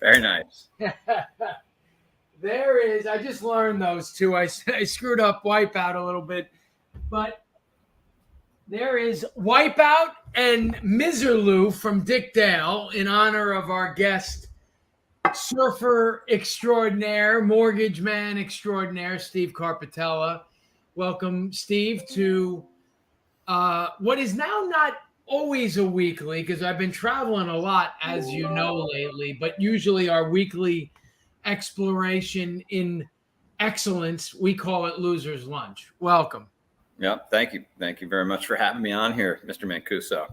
Very nice. There is. I just learned those two. I screwed up Wipeout a little bit, but there is Wipeout and Miserloo from Dick Dale in honor of our guest, surfer extraordinaire, mortgage man extraordinaire, Steve Carpitella. Welcome, Steve, to what is now not always a weekly, because I've been traveling a lot, as you know, lately, but usually our weekly exploration in excellence, we call it Loser's Lunch. Welcome. Yep. Thank you. Thank you very much for having me on here, Mr. Mancuso.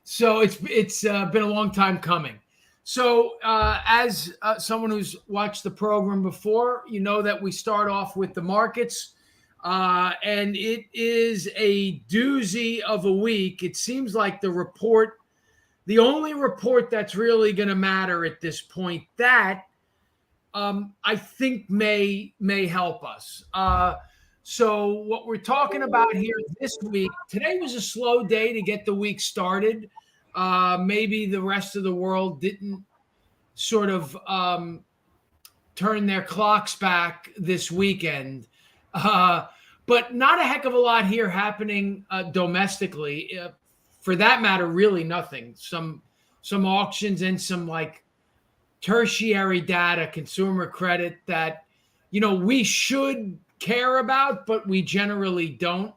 So it's been a long time coming. So as someone who's watched the program before, you know that we start off with the markets, and it is a doozy of a week. It seems like the only report that's really going to matter at this point, that I think may help us. So what we're talking about here this week, today was a slow day to get the week started. Maybe the rest of the world didn't sort of turn their clocks back this weekend. But not a heck of a lot here happening domestically. For that matter, really nothing. Some auctions and some like tertiary data, consumer credit that, we should care about, but we generally don't.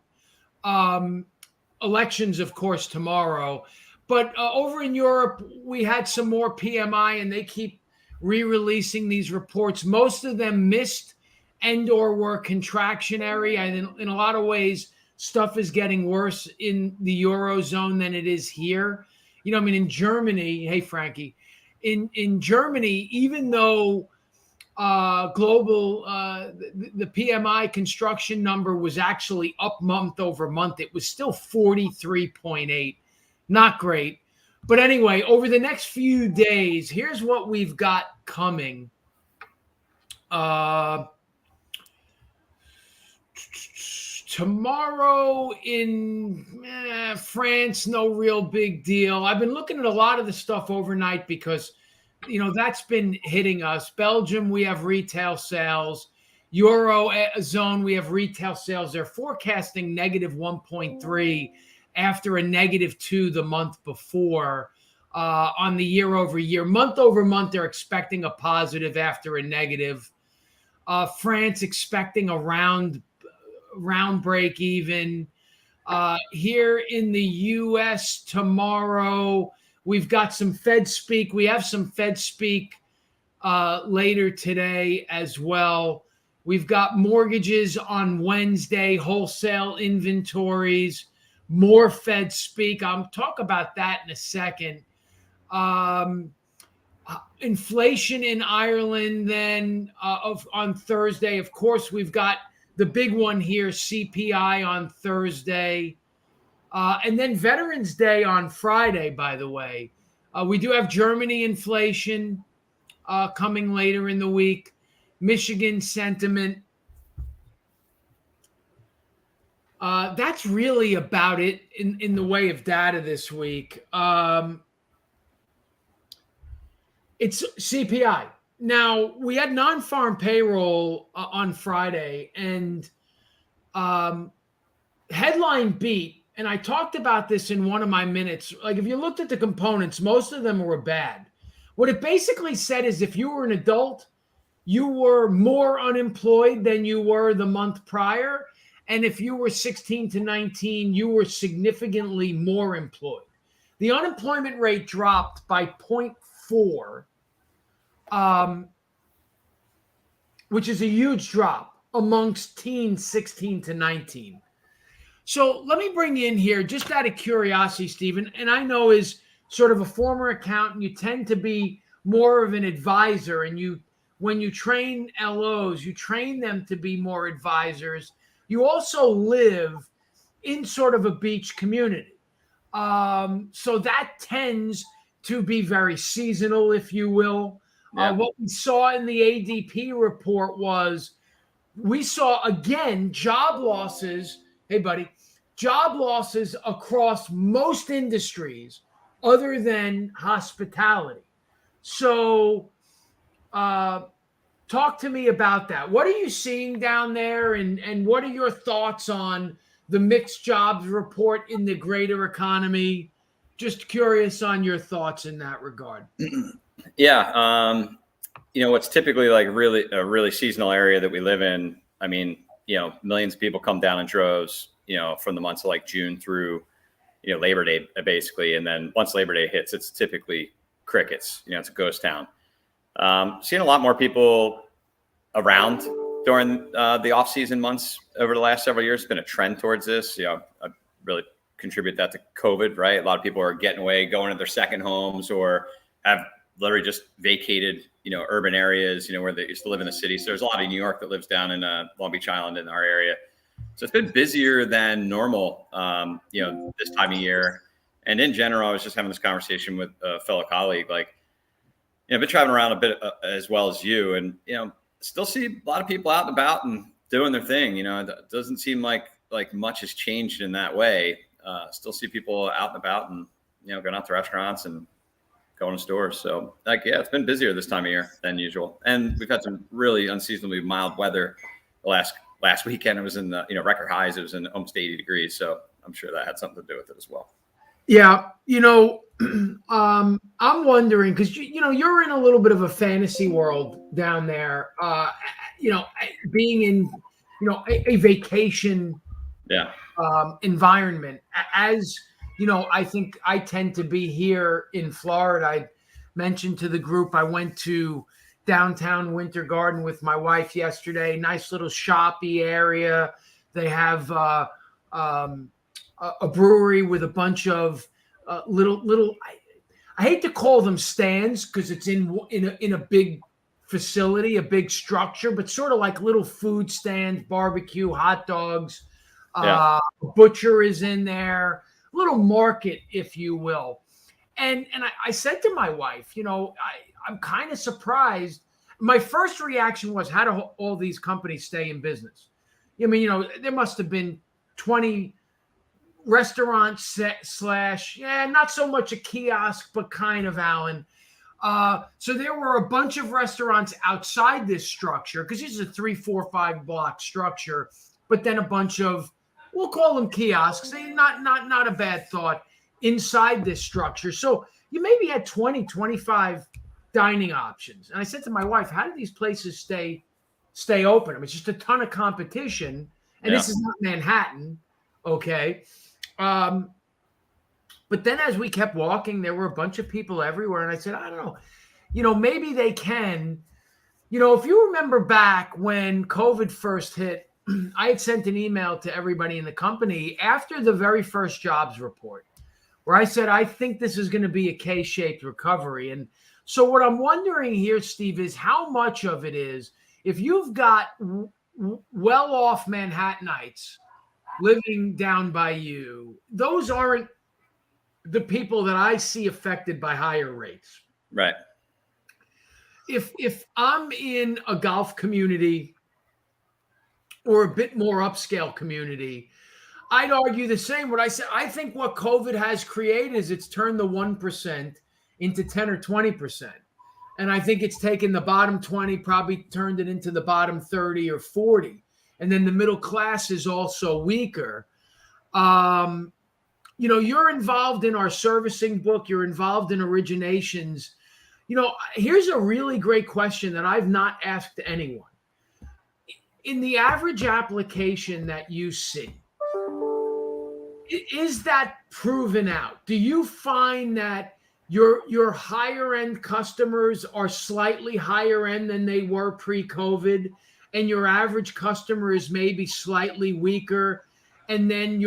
Elections, of course, tomorrow. But over in Europe, we had some more PMI, and they keep re-releasing these reports. Most of them missed and/or were contractionary. And in a lot of ways, stuff is getting worse in the Eurozone than it is here. In Germany, hey, Frankie, in Germany, even though global, the PMI construction number was actually up month over month, it was still 43.8. Not great. But anyway, over the next few days, here's what we've got coming. Tomorrow in France, no real big deal. I've been looking at a lot of the stuff overnight because, that's been hitting us. Belgium, we have retail sales. Eurozone, we have retail sales. They're forecasting negative 1.3 after a negative 2 the month before. On the year over year. Month over month, they're expecting a positive after a negative. France expecting a round break even. Here in the U.S. tomorrow, we've got some Fed speak. We have some Fed speak later today as well. We've got mortgages on Wednesday, wholesale inventories, more Fed speak. I'll talk about that in a second. Inflation in Ireland then on Thursday. Of course, we've got the big one here, CPI on Thursday. And then Veterans Day on Friday, by the way. We do have Germany inflation coming later in the week. Michigan sentiment. That's really about it in the way of data this week. It's CPI. Now, we had non-farm payroll on Friday, and headline beat, and I talked about this in one of my minutes. Like, if you looked at the components, most of them were bad. What it basically said is if you were an adult, you were more unemployed than you were the month prior. And if you were 16 to 19, you were significantly more employed. The unemployment rate dropped by 0.4, which is a huge drop amongst teens 16 to 19. So let me bring you in here just out of curiosity, Stephen. And I know as sort of a former accountant, you tend to be more of an advisor. And when you train LOs, you train them to be more advisors. You also live in sort of a beach community. So that tends to be very seasonal, if you will. Yeah. What we saw in the ADP report was we saw, again, job losses. Hey, buddy, job losses across most industries other than hospitality. So, talk to me about that. What are you seeing down there, and what are your thoughts on the mixed jobs report in the greater economy? Just curious on your thoughts in that regard. Yeah. What's typically like really a really seasonal area that we live in. I mean, millions of people come down in droves, from the months of like June through, Labor Day, basically. And then once Labor Day hits, it's typically crickets. It's a ghost town. Seeing a lot more people around during the off-season months over the last several years. It's been a trend towards this. I really contribute that to COVID, right? A lot of people are getting away, going to their second homes, or have literally just vacated, urban areas, where they used to live in the city. So there's a lot of New York that lives down in Long Beach Island in our area. So it's been busier than normal, this time of year. And in general, I was just having this conversation with a fellow colleague, like, I've been traveling around a bit as well as you, and, still see a lot of people out and about and doing their thing. It doesn't seem like much has changed in that way. Still see people out and about and, going out to restaurants and going to stores. So it's been busier this time of year than usual. And we've had some really unseasonably mild weather. Last weekend, it was in the, record highs. It was in almost 80 degrees. So I'm sure that had something to do with it as well. Yeah. I'm wondering, because, you're in a little bit of a fantasy world down there, being in, a vacation environment. As I think I tend to be here in Florida. I mentioned to the group I went to downtown Winter Garden with my wife yesterday. Nice little shoppy area. They have a brewery with a bunch of little. I hate to call them stands because it's in a big facility, a big structure, but sort of like little food stands, barbecue, hot dogs. Butcher is in there, little market, if you will. And I said to my wife, I'm kind of surprised. My first reaction was, how do all these companies stay in business? I mean, there must have been 20 restaurants / not so much a kiosk, but kind of, Alan. So there were a bunch of restaurants outside this structure, because this is a 3, 4, 5 block structure, but then a bunch of, we'll call them kiosks. Not a bad thought inside this structure. So you maybe had 20, 25 dining options. And I said to my wife, how do these places stay open? I mean, it's just a ton of competition. And this is not Manhattan. Okay. But then as we kept walking, there were a bunch of people everywhere. And I said, I don't know, maybe they can, if you remember back when COVID first hit, I had sent an email to everybody in the company after the very first jobs report, where I said, I think this is going to be a K-shaped recovery. And so what I'm wondering here, Steve, is how much of it is, if you've got well-off Manhattanites living down by you, those aren't the people that I see affected by higher rates. Right. If I'm in a golf community or a bit more upscale community, I'd argue the same. What I said, I think what COVID has created is it's turned the 1% into 10 or 20%. And I think it's taken the bottom 20, probably turned it into the bottom 30 or 40. And then the middle class is also weaker. You're involved in our servicing book. You're involved in originations. Here's a really great question that I've not asked anyone. In the average application that you see, is that proven out? Do you find that your higher end customers are slightly higher end than they were pre-COVID, and your average customer is maybe slightly weaker, and then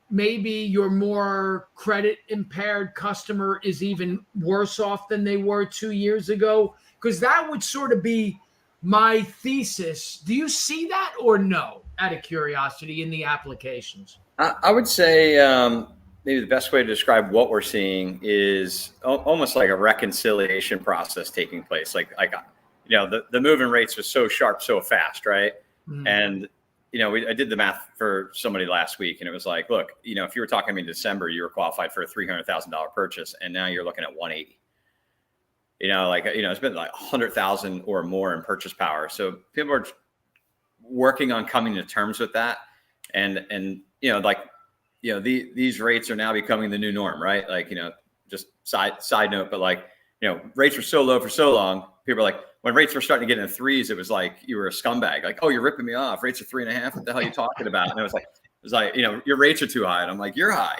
maybe your more credit impaired customer is even worse off than they were 2 years ago? Because that would sort of be my thesis. Do you see that or no, out of curiosity, in the applications? I would say maybe the best way to describe what we're seeing is almost like a reconciliation process taking place. The moving rates was so sharp, so fast, right? Mm-hmm. And, I did the math for somebody last week, and it was like, look, if you were talking to me in December, you were qualified for a $300,000 purchase, and now you're looking at 180. It's been like 100,000 or more in purchase power. So people are working on coming to terms with that. These rates are now becoming the new norm, right? Just side note, but rates were so low for so long. People are like, when rates were starting to get in the threes, it was like you were a scumbag. Like, oh, you're ripping me off. Rates are 3.5. What the hell are you talking about? And it was like, your rates are too high. And I'm like, you're high.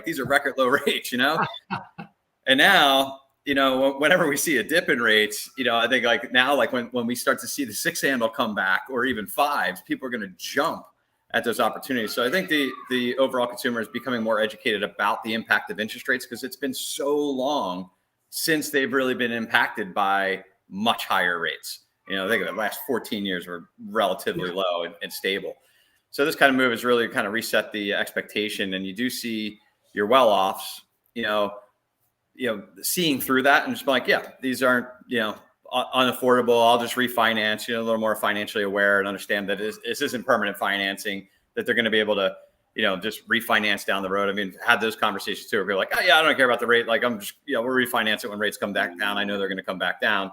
These are record low rates. And now, whenever we see a dip in rates, I think when we start to see the 6 handle come back or even 5s, people are going to jump at those opportunities. So I think the overall consumer is becoming more educated about the impact of interest rates because it's been so long since they've really been impacted by much higher rates. I think the last 14 years were relatively low and stable. So this kind of move has really kind of reset the expectation, and you do see your well-offs, seeing through that and just like, yeah, these aren't, unaffordable. I'll just refinance, a little more financially aware and understand that this isn't permanent financing, that they're going to be able to, just refinance down the road. I mean, had those conversations too, where people are like, oh yeah, I don't care about the rate. Like I'm just, we'll refinance it when rates come back down. I know they're going to come back down.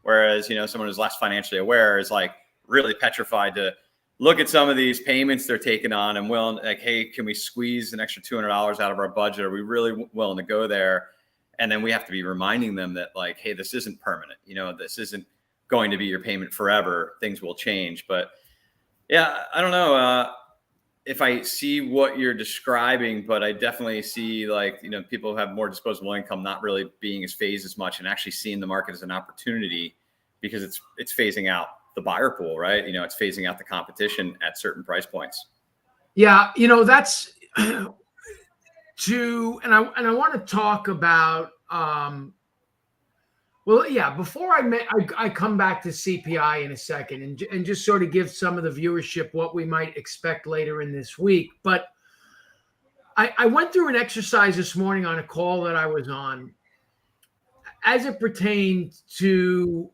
Whereas, someone who's less financially aware is like really petrified to look at some of these payments they're taking on and willing, like, hey, can we squeeze an extra $200 out of our budget? Are we really willing to go there? And then we have to be reminding them that like, hey, this isn't permanent. This isn't going to be your payment forever. Things will change. But yeah, I don't know if I see what you're describing, but I definitely see people who have more disposable income not really being as phased as much and actually seeing the market as an opportunity because it's phasing out the buyer pool, right? It's phasing out the competition at certain price points. Yeah, that's and I want to talk about before I come back to CPI in a second and just sort of give some of the viewership what we might expect later in this week. But I went through an exercise this morning on a call that I was on as it pertained to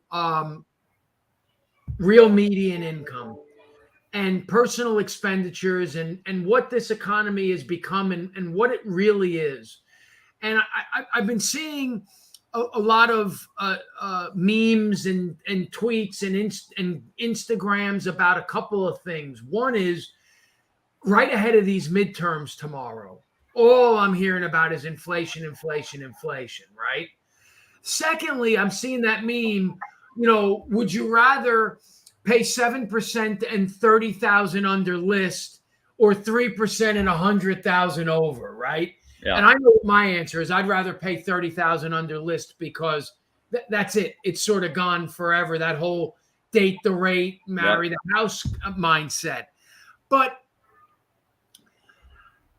real median income and personal expenditures and what this economy has become and what it really is. And I've been seeing a lot of memes and tweets and Instagrams about a couple of things. One is right ahead of these midterms tomorrow, all I'm hearing about is inflation, right? Secondly, I'm seeing that meme, would you rather pay 7% and 30,000 under list or 3% and 100,000 over, right? Yeah. And I know what my answer is. I'd rather pay 30,000 under list because that's it. It's sort of gone forever. That whole date the rate, marry the house mindset. But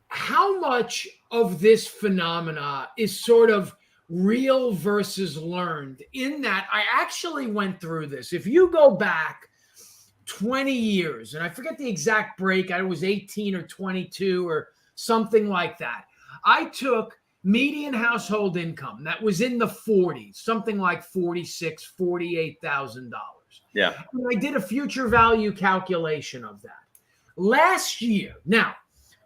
how much of this phenomena is sort of real versus learned in that I actually went through this. If you go back 20 years, and I forget the exact break, I was 18 or 22 or something like that. I took median household income that was in the 40s, something like $46,000, $48,000. Yeah. And I did a future value calculation of that. Last year, now,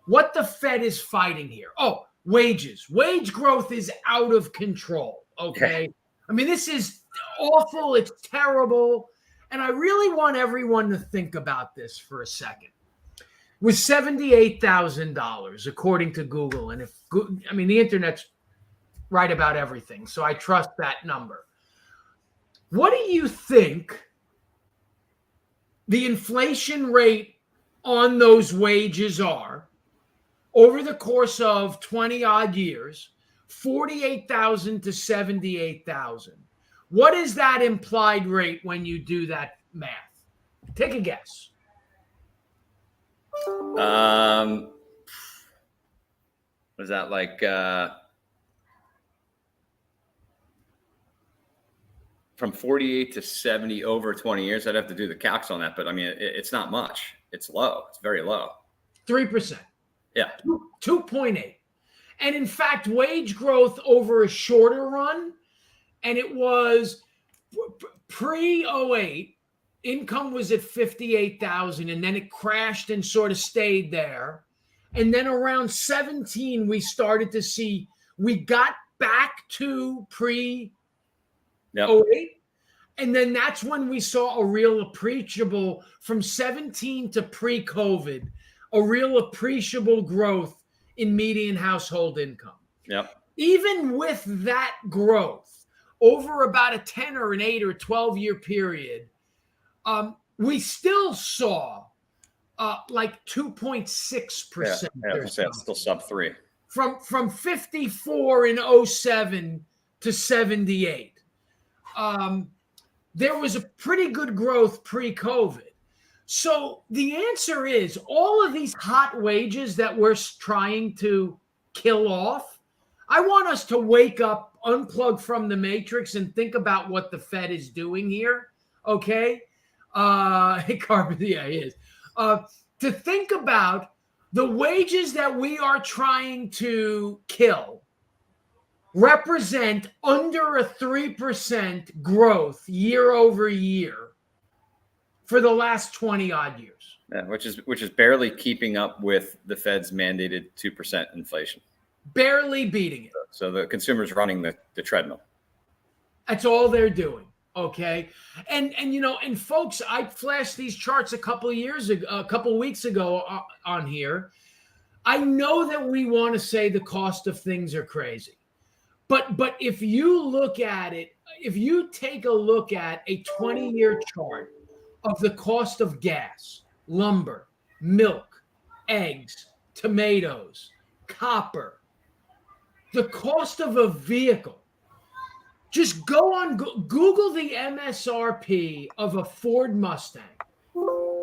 what the Fed is fighting here? Oh, wages. Wage growth is out of control, okay? I mean, this is awful. It's terrible. And I really want everyone to think about this for a second. It was $78,000, according to Google. And the internet's right about everything, so I trust that number. What do you think the inflation rate on those wages are over the course of 20 odd years, 48,000 to 78,000? What is that implied rate when you do that math? Take a guess. Was that like from 48 to 70 over 20 years? I'd have to do the calcs on that, but I mean, it's not much. It's low. It's very low. 3%. Yeah. 2.8. And in fact, wage growth over a shorter run, and it was pre-08, income was at 58,000, and then it crashed and sort of stayed there. And then around 17, we started to see, we got back to pre-COVID Yep. '08. And then that's when we saw a real appreciable, from 17 to pre-COVID, a real appreciable growth in median household income. Yep. Even with that growth over about a 10 or an 8 or 12-year period, we still saw like 2.6%. Yeah, it's still sub 3. From 54 in '07 to 78. There was a pretty good growth pre-COVID. So the answer is all of these hot wages that we're trying to kill off, I want us to wake up, unplug from the matrix, and think about what the Fed is doing here. Okay? Carpitella, he is. To think about the wages that we are trying to kill represent under a 3% growth year over year for the last 20 odd years. Yeah, which is barely keeping up with the Fed's mandated 2% inflation. Barely beating it. So the consumer's running the treadmill. That's all they're doing. Okay. And folks, I flashed these charts a couple weeks ago on here. I know that we want to say the cost of things are crazy. But if you look at it, if you take a look at a 20-year chart of the cost of gas, lumber, milk, eggs, tomatoes, copper, the cost of a vehicle, just go on Google the MSRP of a Ford Mustang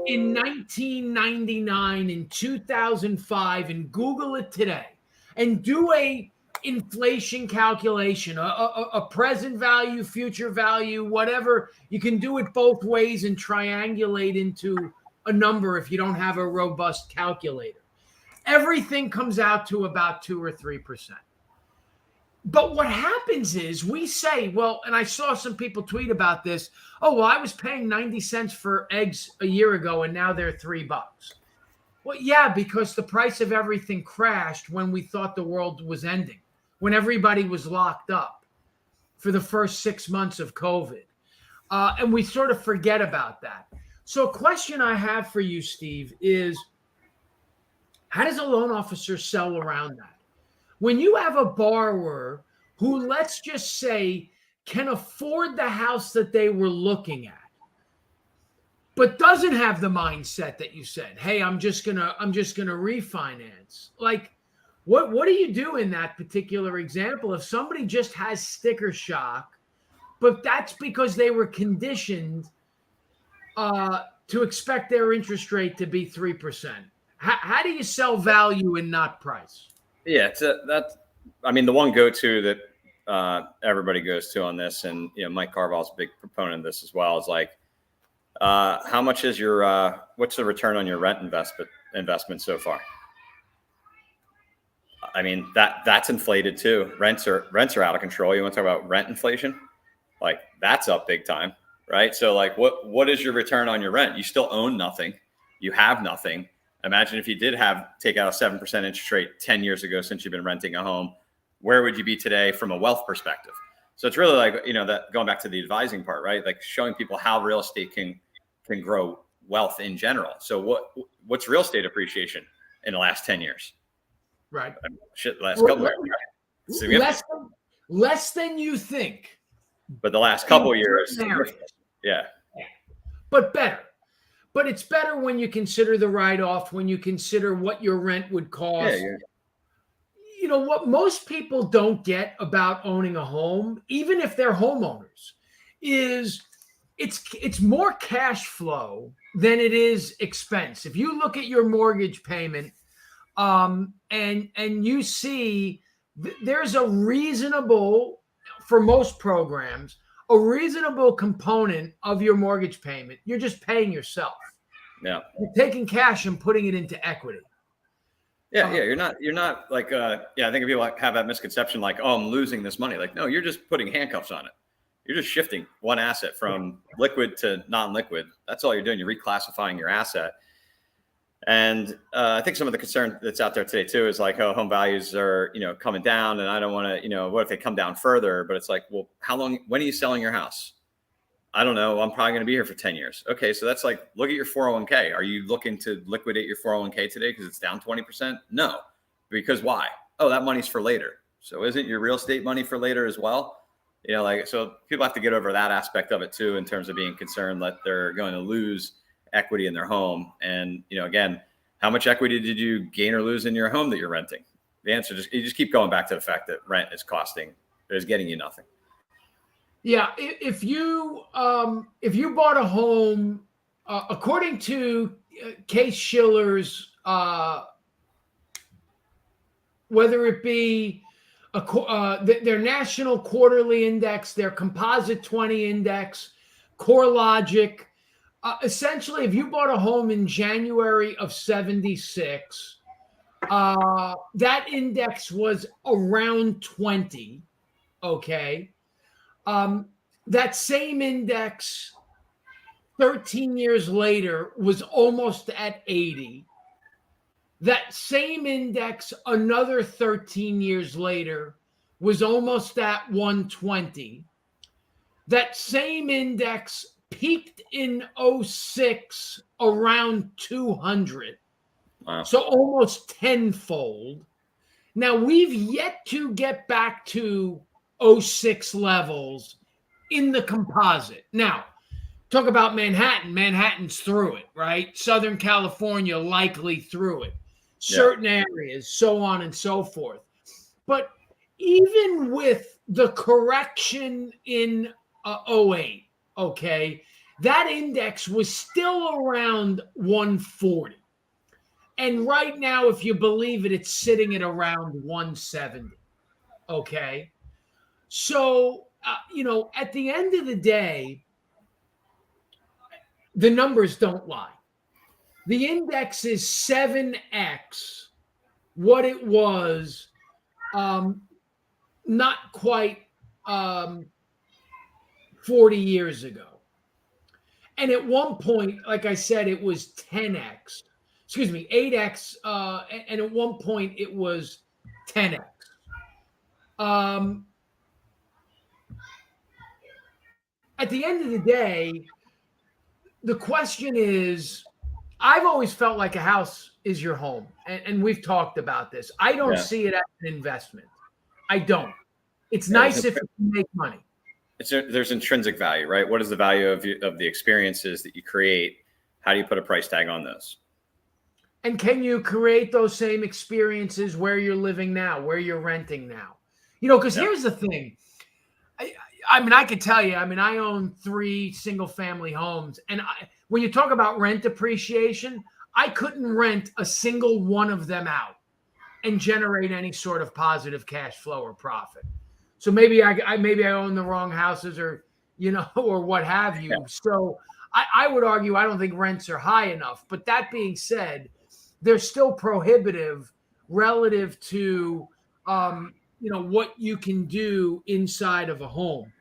in 1999 and 2005 and Google it today and do a inflation calculation, a present value, future value, whatever. You can do it both ways and triangulate into a number if you don't have a robust calculator. Everything comes out to about 2 or 3%. But what happens is we say, well, and I saw some people tweet about this. Oh, well, I was paying 90 cents for eggs a year ago and now they're $3. Well, yeah, because the price of everything crashed when we thought the world was ending, when everybody was locked up for the first 6 months of COVID. And we sort of forget about that. So a question I have for you, Steve, is how does a loan officer sell around that? When you have a borrower who, let's just say, can afford the house that they were looking at, but doesn't have the mindset that you said, hey, I'm just gonna refinance. Like, what do you do in that particular example if somebody just has sticker shock, but that's because they were conditioned to expect their interest rate to be 3%? How do you sell value and not price? Yeah, the one go-to that everybody goes to on this, and Mike Carval's a big proponent of this as well, is like, how much is what's the return on your rent investment so far? I mean, that's inflated too. Rents are out of control. You want to talk about rent inflation? Like, that's up big time, right? So like, what is your return on your rent? You still own nothing. You have nothing. Imagine if you did take out a 7% interest rate 10 years ago since you've been renting a home, where would you be today from a wealth perspective? So it's really like, that going back to the advising part, right? Like showing people how real estate can grow wealth in general. So what's real estate appreciation in the last 10 years? Right. Last couple of years. Less than you think. But the last couple of years. Yeah. But better. But it's better when you consider the write-off, when you consider what your rent would cost. Yeah. What most people don't get about owning a home, even if they're homeowners, is it's more cash flow than it is expense. If you look at your mortgage payment, and you see there's a reasonable, for most programs, a reasonable component of your mortgage payment, you're just paying yourself. Yeah. You're taking cash and putting it into equity. Yeah. You're not like, I think people have that misconception like, oh, I'm losing this money. Like, no, you're just putting handcuffs on it. You're just shifting one asset from liquid to non-liquid. That's all you're doing. You're reclassifying your asset. And I think some of the concern that's out there today too is like, oh, home values are, coming down, and I don't want to, what if they come down further? But it's like, well, how long, when are you selling your house? I don't know. I'm probably going to be here for 10 years. Okay. So that's like, look at your 401k. Are you looking to liquidate your 401k today because it's down 20%? No. Because why? Oh, that money's for later. So isn't your real estate money for later as well? So people have to get over that aspect of it too, in terms of being concerned that they're going to lose equity in their home. And, again, how much equity did you gain or lose in your home that you're renting? The answer you just keep going back to the fact that rent is getting you nothing. Yeah, if you bought a home, according to Case Shiller's, whether it be their national quarterly index, their composite 20 index, CoreLogic, essentially, if you bought a home in January of 76, that index was around 20. Okay. That same index 13 years later was almost at 80. That same index another 13 years later was almost at 120. That same index peaked in 06 around 200. Wow. So almost tenfold. Now we've yet to get back to 06 levels in the composite. Now, talk about Manhattan. Manhattan's through it, right? Southern California likely through it. Certain areas, so on and so forth. But even with the correction in 08, okay, that index was still around 140. And right now, if you believe it, it's sitting at around 170. Okay. So, at the end of the day, the numbers don't lie. The index is 7x what it was not quite 40 years ago. And at one point, like I said, it was 10x. Excuse me, 8x. And at one point, it was 10x. At the end of the day, the question is, I've always felt like a house is your home. And we've talked about this. I don't see it as an investment. I don't. It's nice if you can make money. There's intrinsic value, right? What is the value of the experiences that you create? How do you put a price tag on those? And can you create those same experiences where you're living now, where you're renting now? Because here's the thing. I could tell you, I own 3 single family homes. And when you talk about rent appreciation, I couldn't rent a single one of them out and generate any sort of positive cash flow or profit. So maybe I own the wrong houses or what have you. Yeah. So I would argue I don't think rents are high enough. But that being said, they're still prohibitive relative to what you can do inside of a home.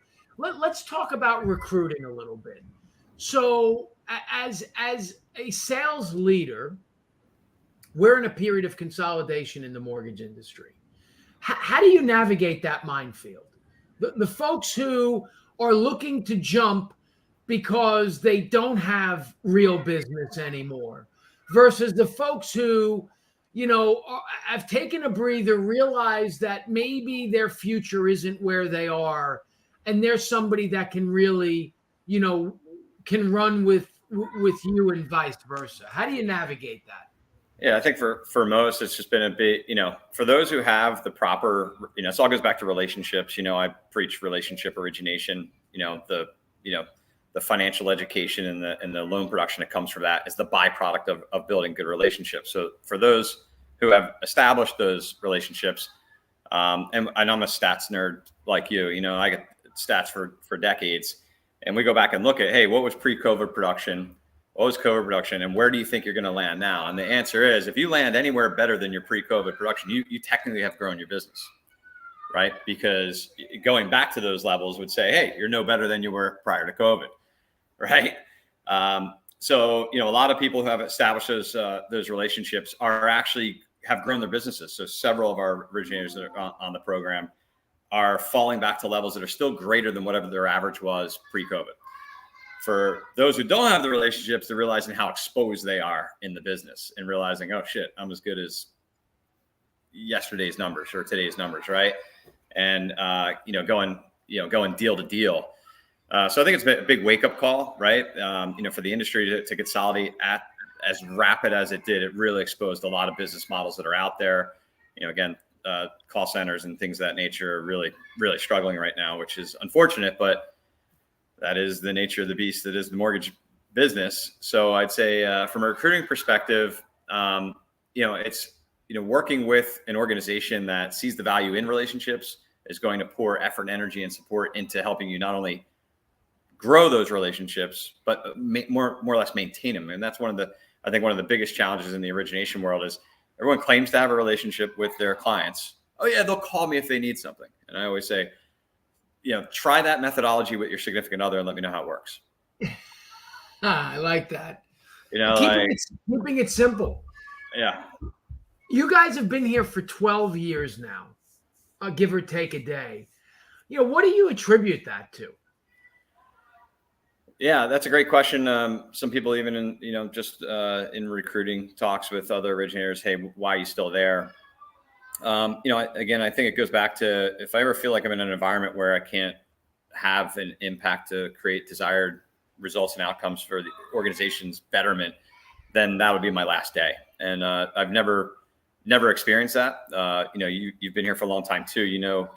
Let's talk about recruiting a little bit. So as a sales leader, we're in a period of consolidation in the mortgage industry. How do you navigate that minefield? The folks who are looking to jump because they don't have real business anymore versus the folks who, have taken a breather, realize that maybe their future isn't where they are, and there's somebody that can really, can run with you and vice versa. How do you navigate that? Yeah, I think for most, it's just been a bit, for those who have the proper, it all goes back to relationships. I preach relationship origination, the financial education and the loan production that comes from that is the byproduct of building good relationships. So for those who have established those relationships, and I'm a stats nerd like you, I get stats for decades, and we go back and look at, hey, what was pre-COVID production? What was COVID production, and where do you think you're going to land now? And the answer is, if you land anywhere better than your pre-COVID production, you technically have grown your business, right? Because going back to those levels would say, hey, you're no better than you were prior to COVID, right? So, a lot of people who have established those relationships have grown their businesses. So several of our originators that are on the program are falling back to levels that are still greater than whatever their average was pre-COVID. For those who don't have the relationships, they're realizing how exposed they are in the business and realizing, oh shit, I'm as good as yesterday's numbers or today's numbers, right? And going deal to deal. So I think it's a big wake up call, right? For the industry to consolidate at as rapid as it did, it really exposed a lot of business models that are out there. Call centers and things of that nature are really, really struggling right now, which is unfortunate, but that is the nature of the beast that is the mortgage business. So I'd say from a recruiting perspective, it's, working with an organization that sees the value in relationships is going to pour effort and energy and support into helping you not only grow those relationships, but more or less maintain them. And that's one of the biggest challenges in the origination world is everyone claims to have a relationship with their clients. Oh yeah, they'll call me if they need something. And I always say, try that methodology with your significant other and let me know how it works. I like that. Keeping it simple. Yeah. You guys have been here for 12 years now, give or take a day. What do you attribute that to? Yeah, that's a great question. Some people even in recruiting talks with other originators, hey, why are you still there? Again, I think it goes back to if I ever feel like I'm in an environment where I can't have an impact to create desired results and outcomes for the organization's betterment, then that would be my last day. And I've never experienced that. You've been here for a long time too.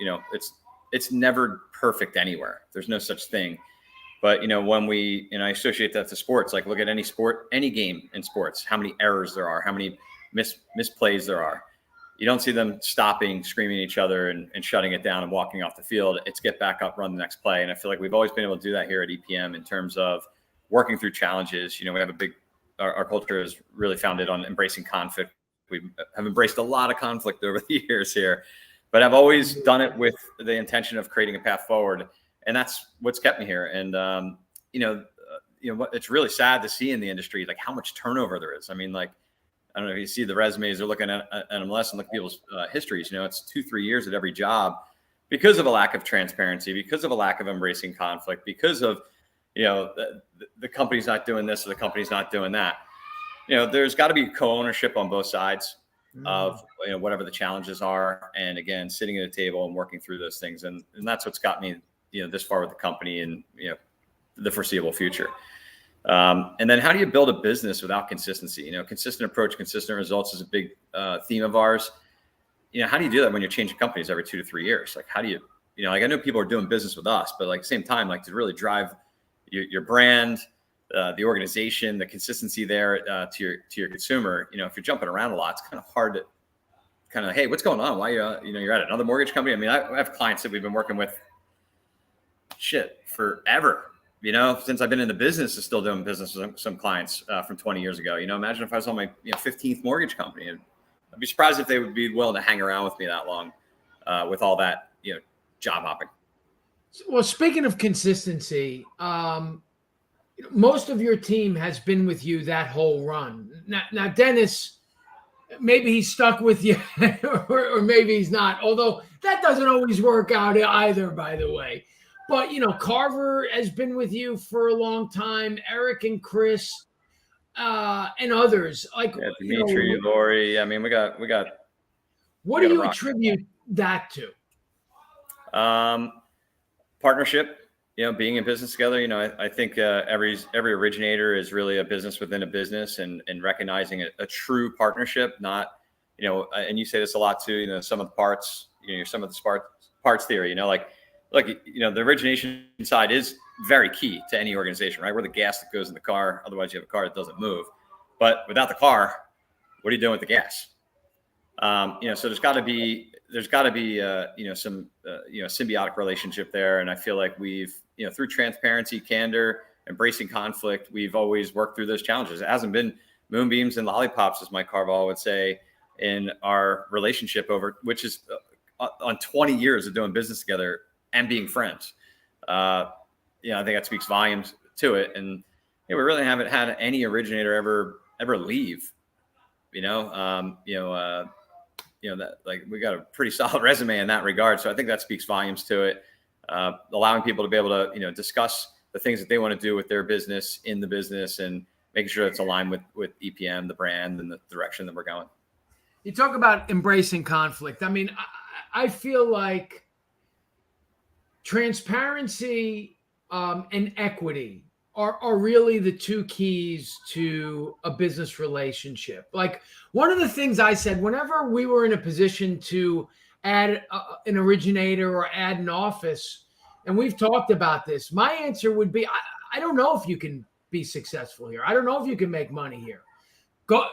It's never perfect anywhere. There's no such thing. But when I associate that to sports, like look at any sport, any game in sports, how many errors there are, how many misplays there are. You don't see them stopping, screaming at each other and shutting it down and walking off the field. It's get back up, run the next play. And I feel like we've always been able to do that here at EPM in terms of working through challenges. We have our culture is really founded on embracing conflict. We have embraced a lot of conflict over the years here, but I've always done it with the intention of creating a path forward. And that's what's kept me here. And, it's really sad to see in the industry, like how much turnover there is. I mean, like, I don't know if you see the resumes, they're looking at MLS and look at people's histories, it's 2-3 years at every job because of a lack of transparency, because of a lack of embracing conflict, because of, the company's not doing this or the company's not doing that. There's got to be co-ownership on both sides of, whatever the challenges are. And again, sitting at a table and working through those things. And that's what's got me, this far with the company and, the foreseeable future. And then how do you build a business without consistency? Consistent approach, consistent results is a big theme of ours. How do you do that when you're changing companies every 2 to 3 years? Like, how do you, like I know people are doing business with us, but like at the same time, like to really drive your brand, the organization, the consistency there to your consumer, if you're jumping around a lot, it's kind of hard to kind of, hey, what's going on? Why you're at another mortgage company? I mean, I have clients that we've been working with forever. Since I've been in the business, is still doing business with some clients from 20 years ago. Imagine if I was on my 15th mortgage company. I'd be surprised if they would be willing to hang around with me that long with all that job hopping. Well, speaking of consistency, most of your team has been with you that whole run. Now Dennis, maybe he's stuck with you, or maybe he's not. Although that doesn't always work out either, by the way. But, Carver has been with you for a long time, Eric and Chris, and others. Like Dimitri, Lori. I mean, we got. What do you attribute that to? Partnership, being in business together. I think every originator is really a business within a business and recognizing a true partnership, not, and you say this a lot too, some of the parts, some of the parts theory, the origination side is very key to any organization, right? We're the gas that goes in the car. Otherwise, you have a car that doesn't move. But without the car, what are you doing with the gas? So there's got to be some symbiotic relationship there. And I feel like we've through transparency, candor, embracing conflict, we've always worked through those challenges. It hasn't been moonbeams and lollipops, as Mike Carvalho would say, in our relationship which is on 20 years of doing business together and being friends. I think that speaks volumes to it. And, we really haven't had any originator ever leave. That like we got a pretty solid resume in that regard. So I think that speaks volumes to it. Allowing people to be able to, discuss the things that they want to do with their business in the business and making sure it's aligned with EPM, the brand, and the direction that we're going. You talk about embracing conflict. I mean, I feel like transparency and equity are really the two keys to a business relationship. Like one of the things I said, whenever we were in a position to add an originator or add an office, and we've talked about this, my answer would be, I don't know if you can be successful here. I don't know if you can make money here. But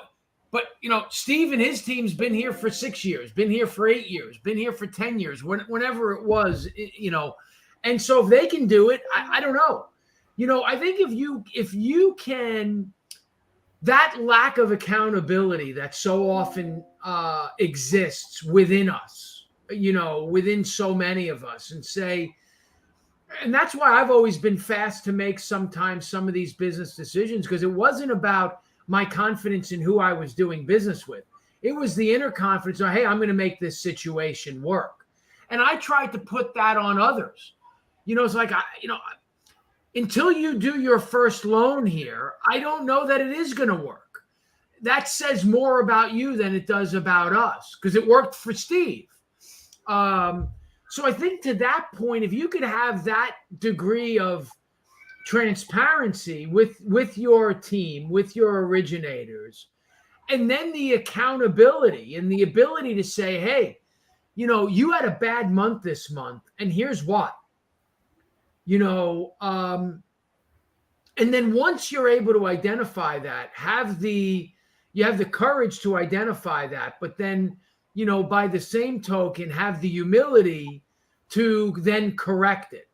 Steve and his team's been here for 6 years, been here for 8 years, been here for 10 years, whenever it was, and so if they can do it, I don't know. I think if you can, that lack of accountability that so often exists within us, within so many of us, and that's why I've always been fast to make sometimes some of these business decisions, because it wasn't about my confidence in who I was doing business with. It was the inner confidence of, hey, I'm going to make this situation work. And I tried to put that on others. It's like, until you do your first loan here, I don't know that it is going to work. That says more about you than it does about us, because it worked for Steve. So I think to that point, if you could have that degree of transparency with your team, with your originators, and then the accountability and the ability to say, hey, you had a bad month this month, and here's what. And then once you're able to identify that, you have the courage to identify that, but then, by the same token, have the humility to then correct it.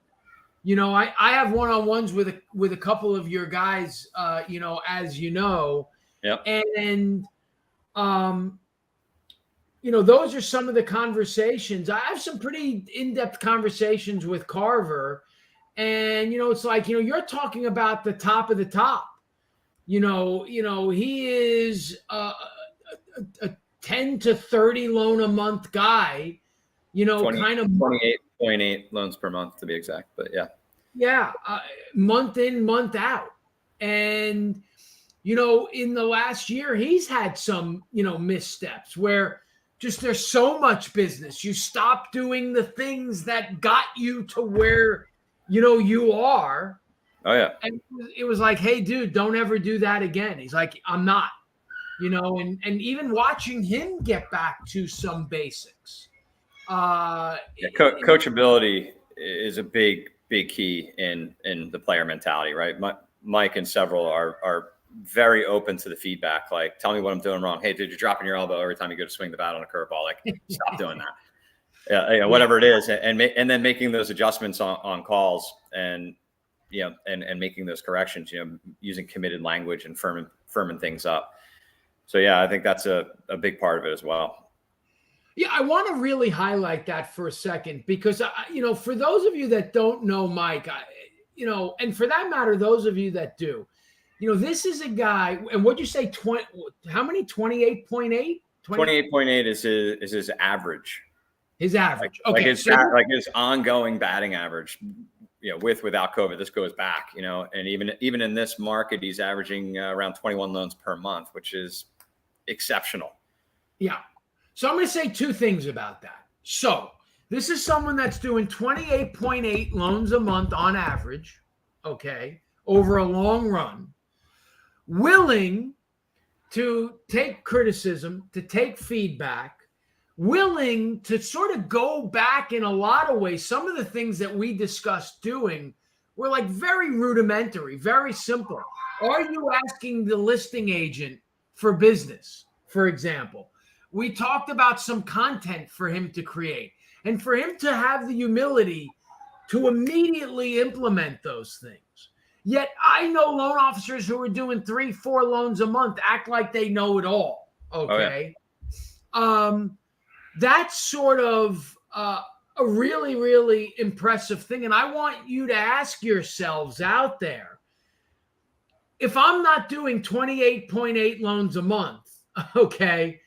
I have one-on-ones with a couple of your guys, as you know, yep. And those are some of the conversations. I have some pretty in-depth conversations with Carver. And, it's like, you're talking about the top of the top. He is a 10 to 30 loan a month guy, 28.8 loans per month to be exact. But yeah. Yeah. Month in, month out. And, in the last year, he's had some, missteps where just there's so much business. You stop doing the things that got you to where you are. Oh yeah. And it was like, hey dude, don't ever do that again. He's like, I'm not, and even watching him get back to some basics. Coachability is a big key in the player mentality, right? Mike and several are very open to the feedback. Like, tell me what I'm doing wrong. Hey, dude, you're dropping your elbow every time you go to swing the bat on a curveball. Like, stop doing that. Yeah, whatever it is, and then making those adjustments on calls, and and making those corrections, using committed language and firming things up. So yeah, I think that's a big part of it as well. Yeah, I want to really highlight that for a second, because for those of you that don't know Mike, and for that matter, those of you that do, this is a guy. And what'd you say? How many? 28.8. 28.8 is his average. His average. Like Okay. His ongoing batting average, without COVID, this goes back, and even in this market, he's averaging around 21 loans per month, which is exceptional. Yeah. So I'm going to say two things about that. So this is someone that's doing 28.8 loans a month on average, okay, over a long run, willing to take criticism, to take feedback, willing to sort of go back in a lot of ways. Some of the things that we discussed doing were like very rudimentary, very simple. Are you asking the listing agent for business, for example? We talked about some content for him to create and for him to have the humility to immediately implement those things. Yet I know loan officers who are doing 3-4 loans a month act like they know it all. Okay. Oh, yeah. That's sort of a really, really impressive thing. And I want you to ask yourselves out there, if I'm not doing 28.8 loans a month, okay,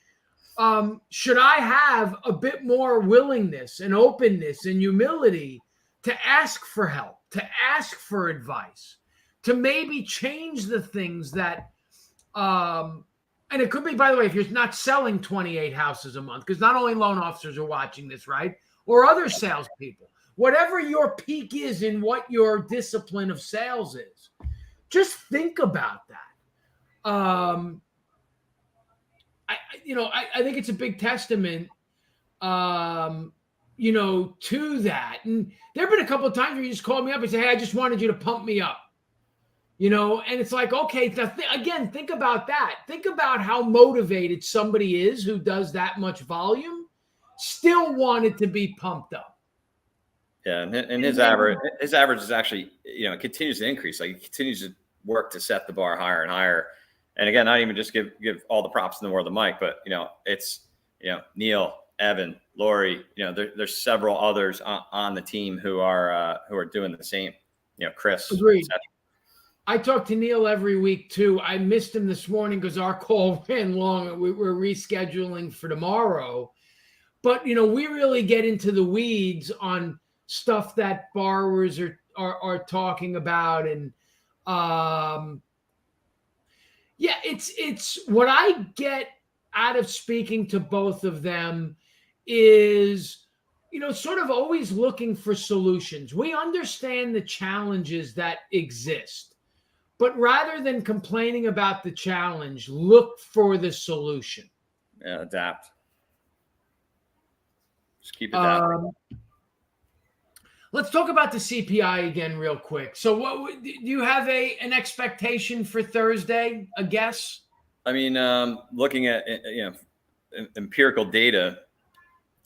should I have a bit more willingness and openness and humility to ask for help, to ask for advice, to maybe change the things that, and it could be, by the way, if you're not selling 28 houses a month, because not only loan officers are watching this, right? Or other salespeople, whatever your peak is in what your discipline of sales is, just think about that. I think it's a big testament, to that. And there have been a couple of times where you just called me up and say, hey, I just wanted you to pump me up, and it's like, okay, again, think about that. Think about how motivated somebody is who does that much volume, still wanted to be pumped up. Yeah. And his average is actually, it continues to increase. Like, he continues to work to set the bar higher and higher. And again, not even just give all the props in the world to Mike, but it's Neil, Evan, Lori. There's several others on the team who are doing the same. Chris. Agreed. I talk to Neil every week too. I missed him this morning because our call ran long. We're rescheduling for tomorrow, but we really get into the weeds on stuff that borrowers are talking about, and it's what I get out of speaking to both of them is, sort of always looking for solutions. We understand the challenges that exist, but rather than complaining about the challenge, look for the solution. Yeah, adapt. Just keep adapting. Let's talk about the CPI again real quick. So what do you have an expectation for Thursday, a guess? I mean, looking at empirical data,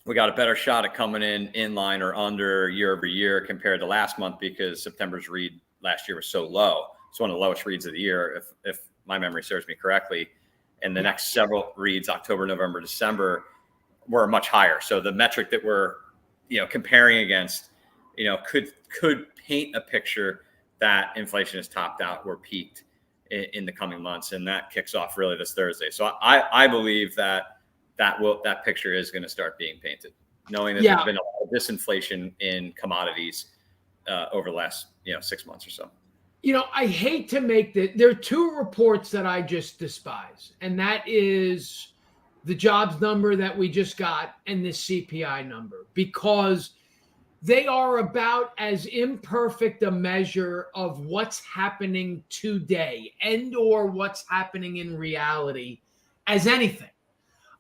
we got a better shot at coming in line or under year over year compared to last month, because September's read last year was so low. It's one of the lowest reads of the year, if my memory serves me correctly. And the next several reads, October, November, December, were much higher. So the metric that we're comparing against, could paint a picture that inflation is topped out or peaked in the coming months, and that kicks off really this Thursday. So I believe that picture is going to start being painted, knowing that there's been a lot of disinflation in commodities over the last 6 months or so. I hate to make there are two reports that I just despise, and that is the jobs number that we just got and the CPI number, because they are about as imperfect a measure of what's happening today and or what's happening in reality as anything.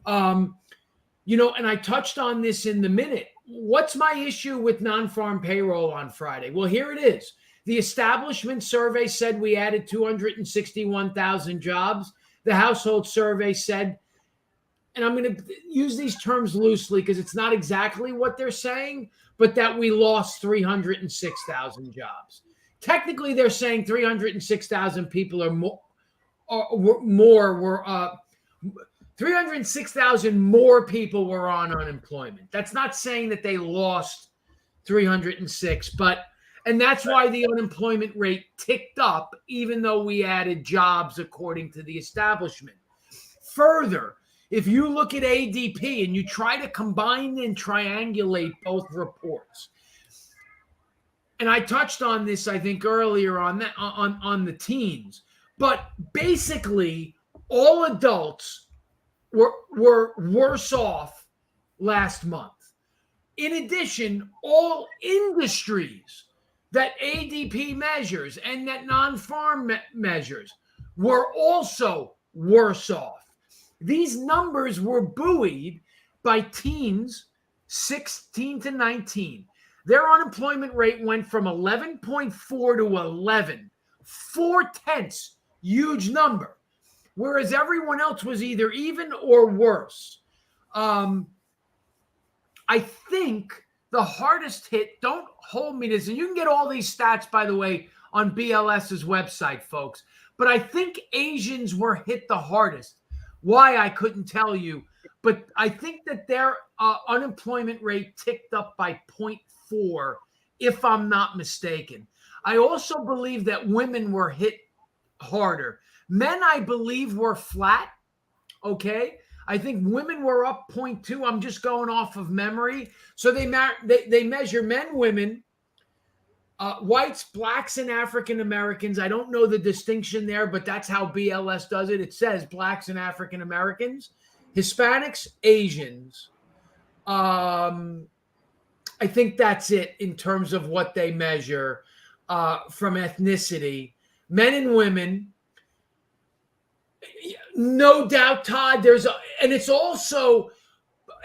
And I touched on this in the minute. What's my issue with non-farm payroll on Friday? Well, here it is. The establishment survey said we added 261,000 jobs. The household survey said, and I'm going to use these terms loosely because it's not exactly what they're saying, but that we lost 306,000 jobs. Technically, they're saying 306,000 people or more 306,000 more people were on unemployment. That's not saying that they lost 306, and that's why the unemployment rate ticked up, even though we added jobs according to the establishment. Further, if you look at ADP and you try to combine and triangulate both reports, and I touched on this, I think, earlier on the teens, but basically all adults were worse off last month. In addition, all industries that ADP measures and that non-farm measures were also worse off. These numbers were buoyed by teens 16 to 19. Their unemployment rate went from 11.4 to 11, 4/10, huge number, whereas everyone else was either even or worse. I think the hardest hit, don't hold me to this, and you can get all these stats, by the way, on BLS's website, folks, but I think Asians were hit the hardest. Why, I couldn't tell you, but I think that their unemployment rate ticked up by 0.4, if I'm not mistaken. I also believe that women were hit harder. Men, I believe, were flat. Okay. I think women were up 0.2. I'm just going off of memory. So they measure men, women, whites, blacks, and African Americans. I don't know the distinction there, but that's how BLS does it. It says blacks and African Americans, Hispanics, Asians. I think that's it in terms of what they measure from ethnicity. Men and women. No doubt, Todd, and it's also,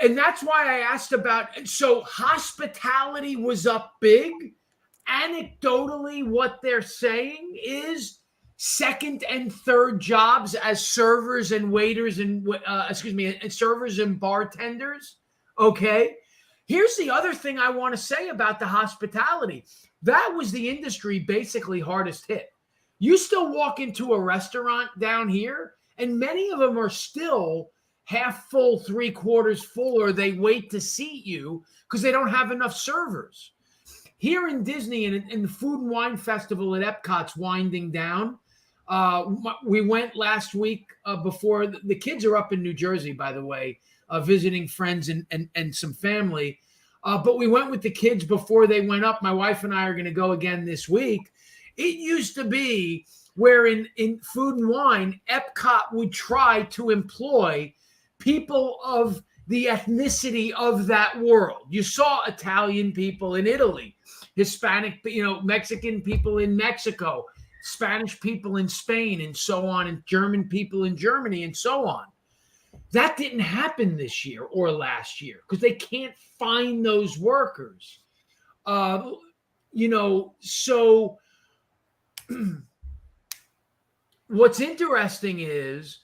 and that's why I asked about, so hospitality was up big. Anecdotally, what they're saying is second and third jobs as servers and waiters and, and servers and bartenders. Okay. Here's the other thing I want to say about the hospitality. That was the industry basically hardest hit. You still walk into a restaurant down here, and many of them are still half full, 3/4 full, or they wait to seat you because they don't have enough servers. Here in Disney and the Food and Wine Festival at Epcot's winding down. We went last week before the kids are up in New Jersey, by the way, visiting friends and some family. But we went with the kids before they went up. My wife and I are going to go again this week. It used to be where in Food and Wine, Epcot would try to employ people of the ethnicity of that world. You saw Italian people in Italy, Hispanic, Mexican people in Mexico, Spanish people in Spain, and so on, and German people in Germany, and so on. That didn't happen this year or last year because they can't find those workers. So what's interesting is,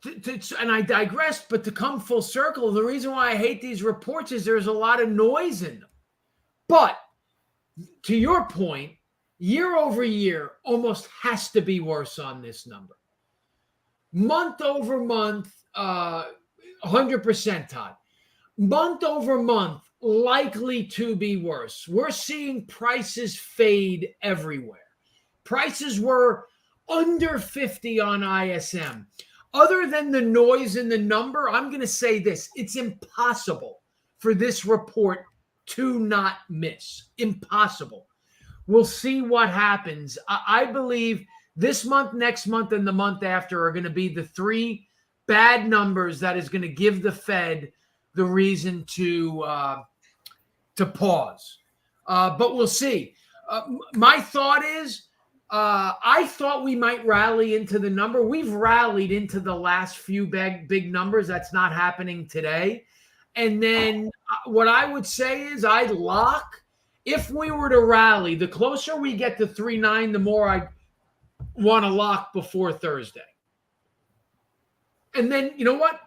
and I digress, but to come full circle, the reason why I hate these reports is there's a lot of noise in them. But to your point, year over year almost has to be worse on this number. Month over month, 100%, Todd. Month over month, likely to be worse. We're seeing prices fade everywhere. Prices were under 50 on ISM. Other than the noise in the number, I'm going to say this. It's impossible for this report to not miss. Impossible. We'll see what happens. I believe this month, next month, and the month after are going to be the three bad numbers that is going to give the Fed the reason to pause. But we'll see. My thought is, I thought we might rally into the number. We've rallied into the last few big numbers. That's not happening today. And then what I would say is I'd lock. If we were to rally, the closer we get to 3.9, the more I want to lock before Thursday. And then, you know what?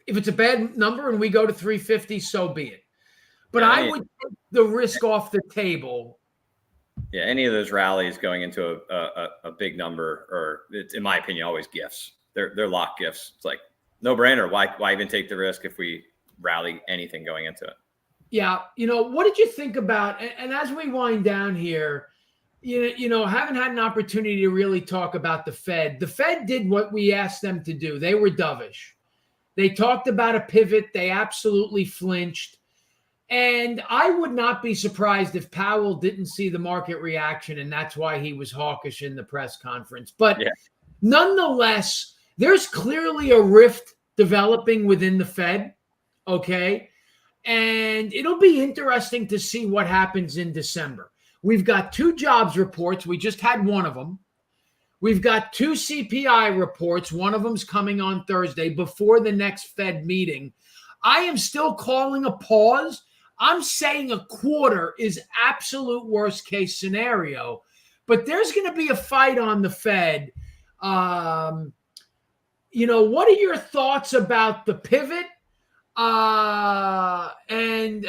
If it's a bad number and we go to 350, so be it. But yeah, I would take the risk off the table. Yeah, any of those rallies going into a big number, or it's, in my opinion, always gifts. They're lock gifts. It's like no brainer. Why even take the risk if we rally anything going into it? Yeah, what did you think about? And as we wind down here, haven't had an opportunity to really talk about the Fed. The Fed did what we asked them to do. They were dovish. They talked about a pivot. They absolutely flinched. And I would not be surprised if Powell didn't see the market reaction, and that's why he was hawkish in the press conference. But nonetheless, there's clearly a rift developing within the Fed, okay? And it'll be interesting to see what happens in December. We've got 2 jobs reports. We just had one of them. We've got 2 CPI reports. One of them's coming on Thursday before the next Fed meeting. I am still calling a pause. I'm saying a quarter is absolute worst case scenario, but there's going to be a fight on the Fed. What are your thoughts about the pivot? And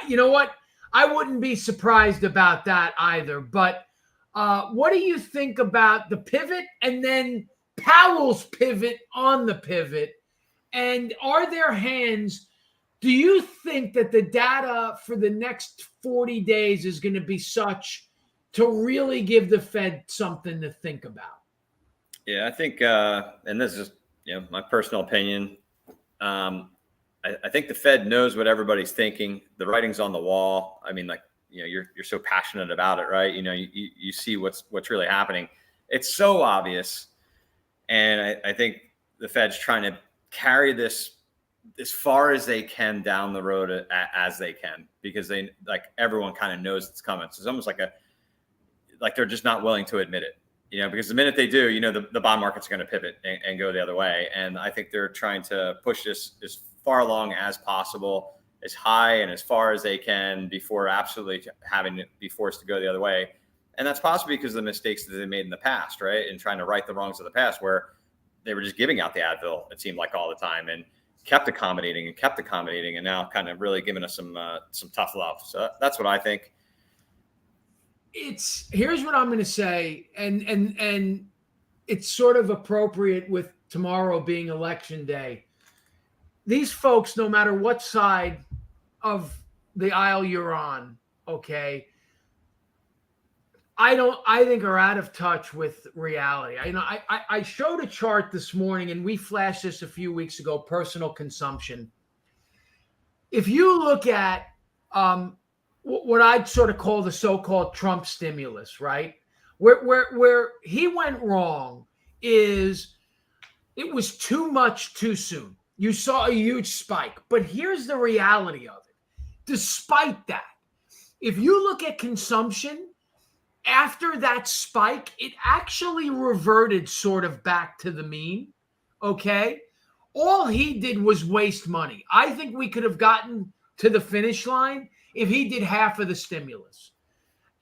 you know what? I wouldn't be surprised about that either. But what do you think about the pivot and then Powell's pivot on the pivot? And are there hands? Do you think that the data for the next 40 days is going to be such to really give the Fed something to think about? Yeah, I think, and this is my personal opinion. I think the Fed knows what everybody's thinking. The writing's on the wall. I mean, like, you're so passionate about it, right? You see what's really happening. It's so obvious, and I think the Fed's trying to carry this as far as they can down the road as they can, because everyone kind of knows it's coming. So it's almost like they're just not willing to admit it, because the minute they do, the bond market's going to pivot and go the other way. And I think they're trying to push this as far along as possible, as high and as far as they can, before absolutely having to be forced to go the other way. And that's possibly because of the mistakes that they made in the past, right? And trying to right the wrongs of the past, where they were just giving out the Advil, it seemed like, all the time, and kept accommodating, and now kind of really giving us some tough love. So that's what I think. Here's what I'm going to say, and it's sort of appropriate with tomorrow being election day. These folks, no matter what side of the aisle you're on, okay, I think are out of touch with reality. I showed a chart this morning, and we flashed this a few weeks ago, personal consumption. If you look at what I'd sort of call the so-called Trump stimulus, right? Where he went wrong is it was too much too soon. You saw a huge spike, but here's the reality of it. Despite that, if you look at consumption, after that spike, it actually reverted sort of back to the mean, okay? All he did was waste money. I think we could have gotten to the finish line if he did half of the stimulus.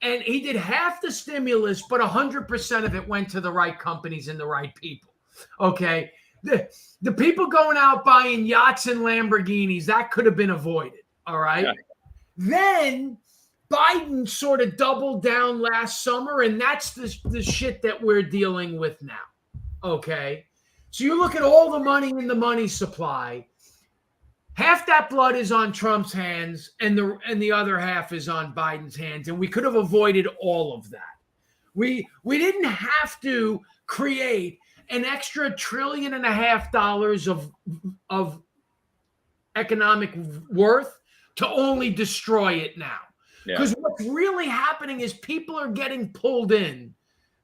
And he did half the stimulus, but 100% of it went to the right companies and the right people, okay? The people going out buying yachts and Lamborghinis, that could have been avoided, all right? Yeah. Then Biden sort of doubled down last summer, and that's the shit that we're dealing with now, okay? So you look at all the money in the money supply, half that blood is on Trump's hands, and the other half is on Biden's hands, and we could have avoided all of that. We didn't have to create an extra $1.5 trillion of economic worth to only destroy it now. Because what's really happening is people are getting pulled in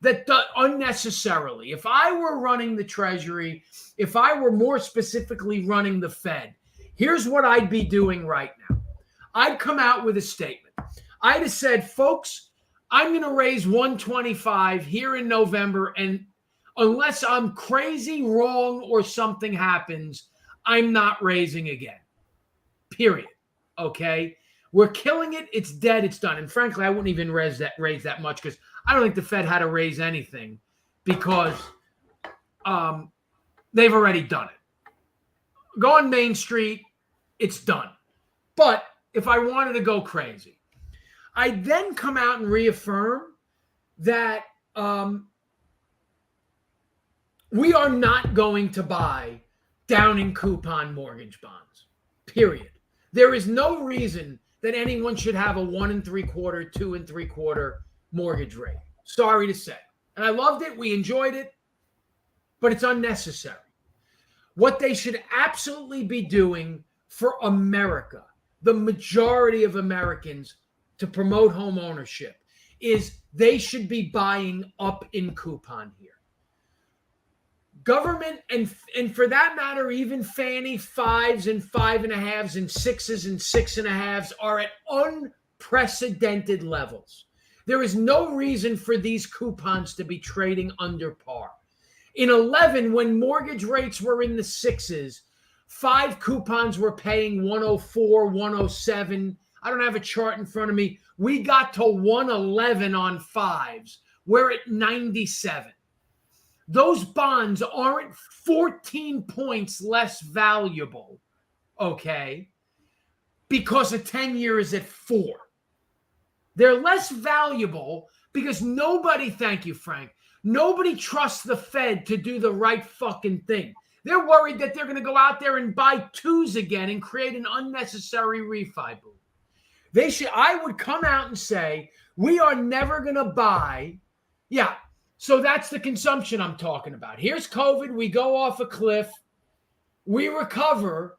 that unnecessarily. If I were running the Treasury, if I were more specifically running the Fed, here's what I'd be doing right now. I'd come out with a statement. I'd have said, folks, I'm going to raise 125 here in November, and unless I'm crazy, wrong, or something happens, I'm not raising again. Period. Okay? We're killing it. It's dead. It's done. And frankly, I wouldn't even raise that much, because I don't think the Fed had to raise anything, because they've already done it. Go on Main Street. It's done. But if I wanted to go crazy, I'd then come out and reaffirm that we are not going to buy down in coupon mortgage bonds, period. There is no reason that anyone should have a 1 3/4, 2 3/4 mortgage rate. Sorry to say. And I loved it. We enjoyed it, but it's unnecessary. What they should absolutely be doing for America, the majority of Americans, to promote home ownership, is they should be buying up in coupon here. Government, and for that matter, even Fannie 5s and 5.5s and 6s and 6.5s are at unprecedented levels. There is no reason for these coupons to be trading under par. In 11, when mortgage rates were in the 6s, 5 coupons were paying 104, 107. I don't have a chart in front of me. We got to 111 on 5s. We're at 97. Those bonds aren't 14 points less valuable, okay, because a 10-year is at 4. They're less valuable because nobody, thank you, Frank, nobody trusts the Fed to do the right fucking thing. They're worried that they're going to go out there and buy 2s again and create an unnecessary refi boom. I would come out and say, We are never going to buy. Yeah. So that's the consumption I'm talking about. Here's COVID. We go off a cliff. We recover.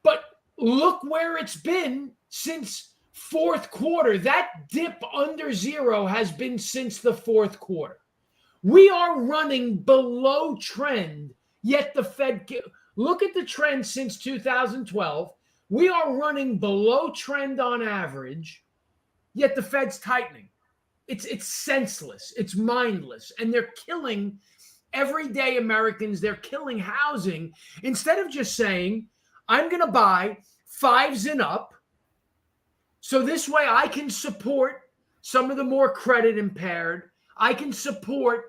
But look where it's been since fourth quarter. That dip under zero has been since the fourth quarter. We are running below trend, yet the Fed, look at the trend since 2012. We are running below trend on average, yet the Fed's tightening. It's senseless. It's mindless. And they're killing everyday Americans. They're killing housing. Instead of just saying, I'm going to buy 5s and up, so this way I can support some of the more credit impaired. I can support,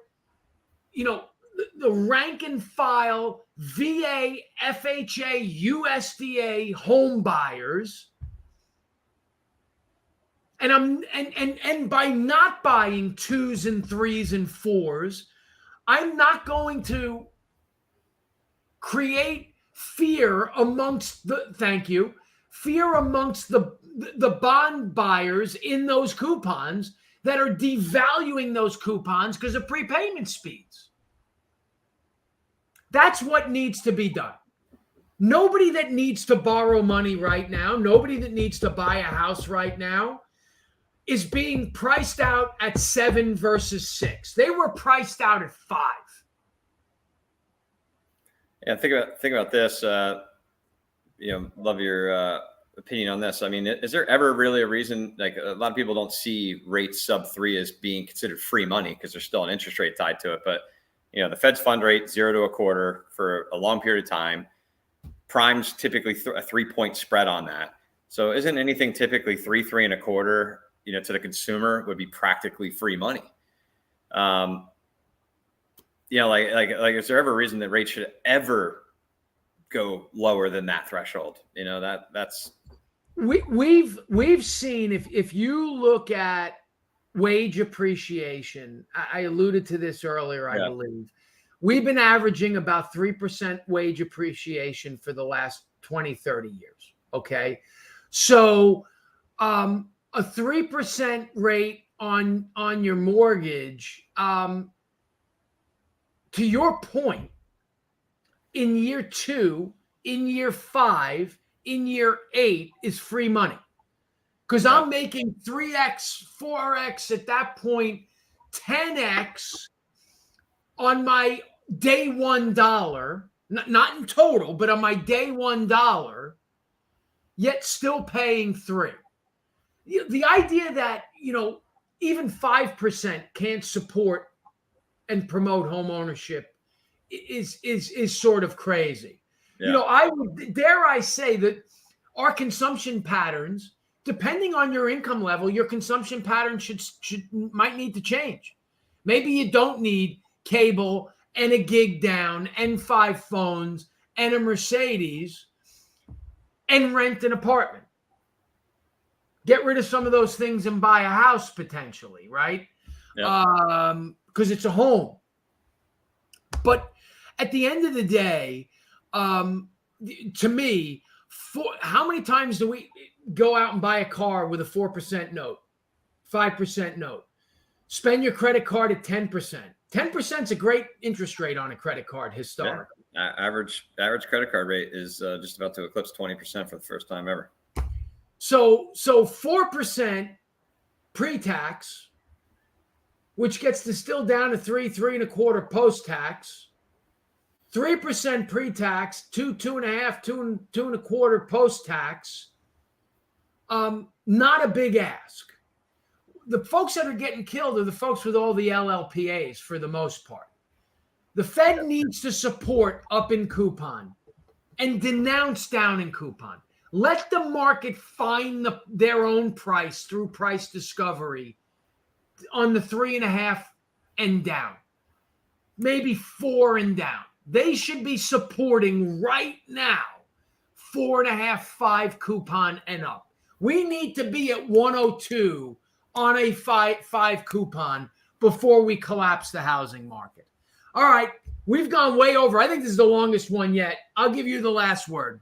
the rank and file VA, FHA, USDA home buyers. And by not buying 2s and 3s and 4s, I'm not going to create fear amongst the bond buyers in those coupons that are devaluing those coupons because of prepayment speeds. That's what needs to be done. Nobody that needs to borrow money right now, nobody that needs to buy a house right now is being priced out at 7 versus 6. They were priced out at 5. Yeah, think about this. Love your opinion on this. I mean, is there ever really a reason? Like, a lot of people don't see rates sub 3 as being considered free money because there's still an interest rate tied to it. But the Fed's fund rate 0 to 1/4 for a long period of time. Prime's typically a 3-point spread on that. So isn't anything typically 3, 3 1/4? To the consumer would be practically free money. Is there ever a reason that rates should ever go lower than that threshold? That's we've seen, if you look at wage appreciation, I alluded to this earlier, I believe. We've been averaging about 3% wage appreciation for the last 20, 30 years. Okay. So, a 3% rate on your mortgage, to your point, in year 2, in year 5, in year 8 is free money. Because I'm making 3x, 4x at that point, 10x on my day $1, not in total, but on my day $1, yet still paying 3. The idea that, even 5% can't support and promote home ownership is sort of crazy. Yeah. I would dare I say that our consumption patterns, depending on your income level, your consumption pattern might need to change. Maybe you don't need cable and a gig down and 5 phones and a Mercedes and rent an apartment. Get rid of some of those things and buy a house potentially, right? Because it's a home. But at the end of the day, to me, how many times do we go out and buy a car with a 4% note, 5% note? Spend your credit card at 10%. 10% is a great interest rate on a credit card historically. Yeah. Average credit card rate is just about to eclipse 20% for the first time ever. So 4% pre-tax, which gets distilled down to 3, 3 1/4 post-tax, 3% pre-tax, 2, 2.5, 2 1/4 post-tax. Not a big ask. The folks that are getting killed are the folks with all the LLPAs for the most part. The Fed needs to support up in coupon and denounce down in coupon. Let the market find their own price through price discovery on the 3.5 and down, maybe 4 and down. They should be supporting right now 4.5, 5 coupon and up. We need to be at 102 on a 5 coupon before we collapse the housing market. All right, we've gone way over. I think this is the longest one yet. I'll give you the last word.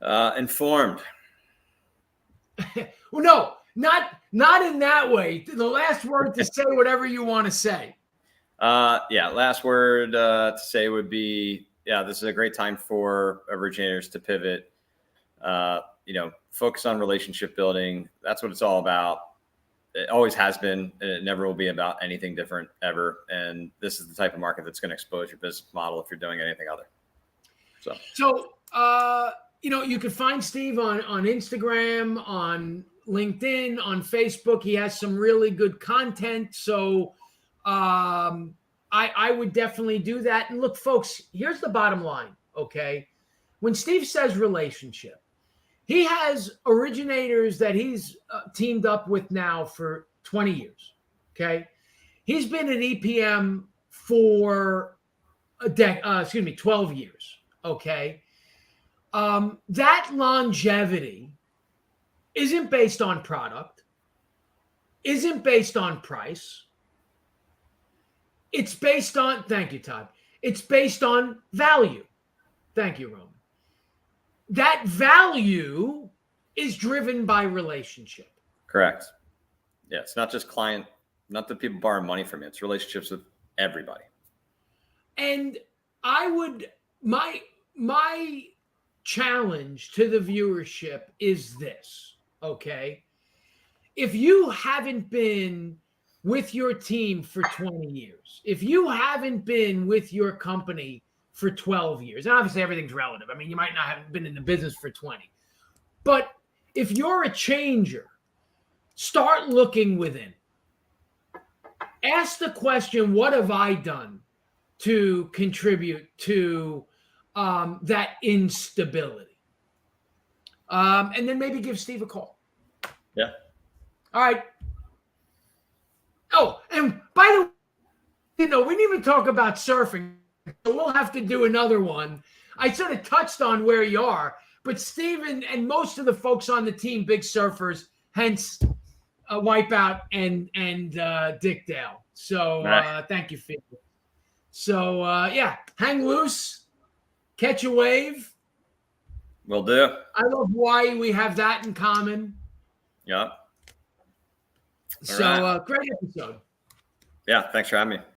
Informed. Well, Not in that way. The last word to say whatever you want to say. Yeah. Last word to say would be, yeah, this is a great time for originators to pivot. Focus on relationship building. That's what it's all about. It always has been, and it never will be about anything different ever. And this is the type of market that's going to expose your business model if you're doing anything other. So, you can find Steve on Instagram, on LinkedIn, on Facebook. He has some really good content. So I would definitely do that. And look, folks, here's the bottom line, okay? When Steve says relationship, he has originators that he's teamed up with now for 20 years, okay? He's been an EPM for 12 years, okay? That longevity isn't based on product, isn't based on price. It's based on, thank you, Todd. It's based on value. Thank you, Roman. That value is driven by relationship. Correct. Yeah, it's not just client, not that people borrow money from you. It's relationships with everybody. And my challenge to the viewership is this, okay? If you haven't been with your team for 20 years, if you haven't been with your company for 12 years, and obviously everything's relative. I mean, you might not have been in the business for 20, but if you're a changer, start looking within. Ask the question, what have I done to contribute to that instability? And then maybe give Steve a call. Yeah. All right. Oh, and by the way, we didn't even talk about surfing. So we'll have to do another one. I sort of touched on where you are, but Steven and most of the folks on the team, big surfers, hence Wipeout and Dick Dale. So thank you, Phil. So hang loose, catch a wave. Will do. I love Hawaii. We have that in common. Yeah. So great episode. Yeah. Thanks for having me.